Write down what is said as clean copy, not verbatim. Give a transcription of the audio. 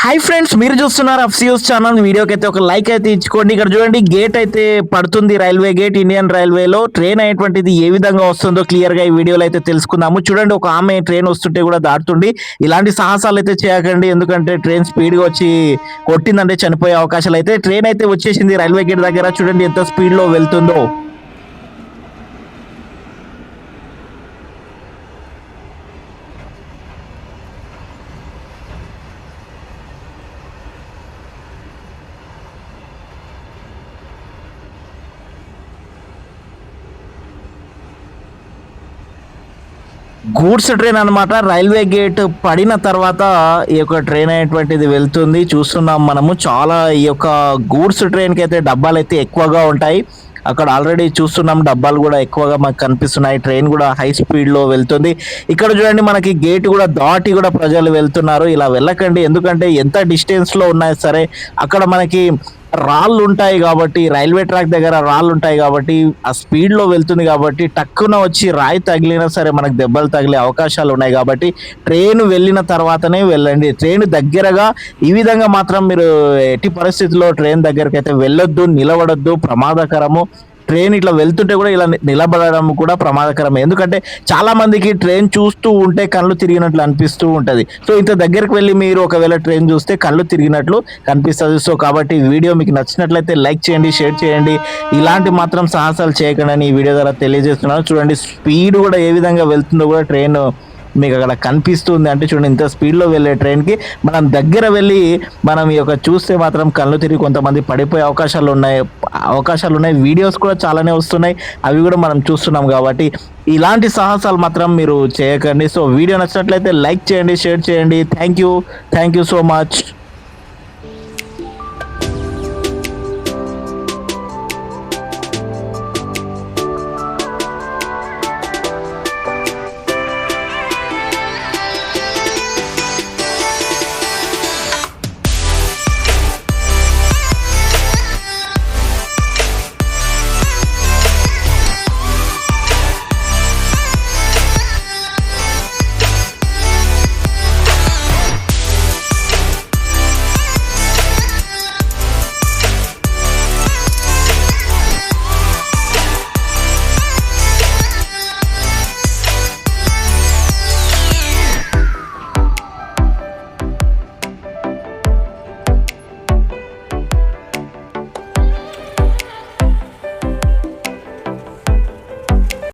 Hi friends, మీరు చూస్తున్నారు అఫ్సియూస్ channel. వీడియోకి అయితే ఒక లైక్ అయితే ఇచ్చుకోండి. ఇక్కడ చూడండి, గేట్ అయితే పడుతుంది, రైల్వే గేట్. ఇండియన్ రైల్వేలో ట్రైన్ అనేటువంటిది ఏ విధంగా వస్తుందో క్లియర్ గా ఈ వీడియోలో అయితే తెలుసుకుందాము. చూడండి, ఒక ఆమె ట్రైన్ వస్తుంటే కూడా దాటుతుంది. ఇలాంటి సాహసాలు అయితే చేయకండి, ఎందుకంటే ట్రైన్ స్పీడ్ గా వచ్చి కొట్టిందంటే చనిపోయే అవకాశాలు అయితే. ట్రైన్ అయితే వచ్చేసింది రైల్వే గేట్ దగ్గర. చూడండి ఎంత స్పీడ్ లో వెళ్తుందో. గూడ్స్ ట్రైన్ అన్నమాట. రైల్వే గేట్ పడిన తర్వాత ఈ యొక్క ట్రైన్ అనేటువంటిది వెళ్తుంది, చూస్తున్నాం మనము. చాలా ఈ యొక్క గూడ్స్ ట్రైన్ కి అయితే డబ్బాలు అయితే ఎక్కువగా ఉంటాయి. అక్కడ ఆల్రెడీ చూస్తున్నాం, డబ్బాలు కూడా ఎక్కువగా మనకు కనిపిస్తున్నాయి. ట్రైన్ కూడా హై స్పీడ్ లో వెళ్తుంది. ఇక్కడ చూడండి, మనకి గేట్ కూడా దాటి కూడా ప్రజలు వెళ్తున్నారు. ఇలా వెళ్ళకండి, ఎందుకంటే ఎంత డిస్టెన్స్ లో ఉన్నా సరే అక్కడ మనకి రాళ్ళు ఉంటాయి కాబట్టి, రైల్వే ట్రాక్ దగ్గర రాళ్ళు ఉంటాయి కాబట్టి, ఆ స్పీడ్ లో వెళ్తుంది కాబట్టి టక్కున వచ్చి రాయి తగిలినా సరే మనకు దెబ్బలు తగిలే అవకాశాలు ఉన్నాయి. కాబట్టి ట్రైన్ వెళ్ళిన తర్వాతనే వెళ్ళండి. ట్రైన్ దగ్గరగా ఈ విధంగా మాత్రం మీరు ఎట్టి పరిస్థితుల్లో ట్రైన్ దగ్గరికి అయితే వెళ్ళొద్దు, నిలబడొద్దు, ప్రమాదకరము. ట్రైన్ ఇట్లా వెళ్తుంటే కూడా ఇలా నిలబడడం కూడా ప్రమాదకరమే. ఎందుకంటే చాలా మందికి ట్రైన్ చూస్తూ ఉంటే కళ్ళు తిరిగినట్లు అనిపిస్తూ ఉంటది. సో ఇంత దగ్గరికి వెళ్ళి మీరు ఒకవేళ ట్రైన్ చూస్తే కళ్ళు తిరిగినట్లు కనిపిస్తుంది. సో కాబట్టి ఈ వీడియో మీకు నచ్చినట్లయితే లైక్ చేయండి, షేర్ చేయండి. ఇలాంటి మాత్రం సాహసాలు చేయకండి ఈ వీడియో ద్వారా తెలియజేస్తున్నాను. చూడండి, స్పీడ్ కూడా ఏ విధంగా వెళ్తుందో కూడా ట్రైన్ మీకు అక్కడ కనిపిస్తుంది. అంటే చూడండి, ఇంత స్పీడ్లో వెళ్ళే ట్రైన్కి మనం దగ్గర వెళ్ళి మనం ఈ యొక్క చూస్తే మాత్రం కళ్ళు తిరిగి కొంతమంది పడిపోయే అవకాశాలు ఉన్నాయి. వీడియోస్ కూడా చాలానే వస్తున్నాయి, అవి కూడా మనం చూస్తున్నాం. కాబట్టి ఇలాంటి సాహసాలు మాత్రం మీరు చేయకండి. సో వీడియో నచ్చినట్లయితే లైక్ చేయండి, షేర్ చేయండి. Thank you so much.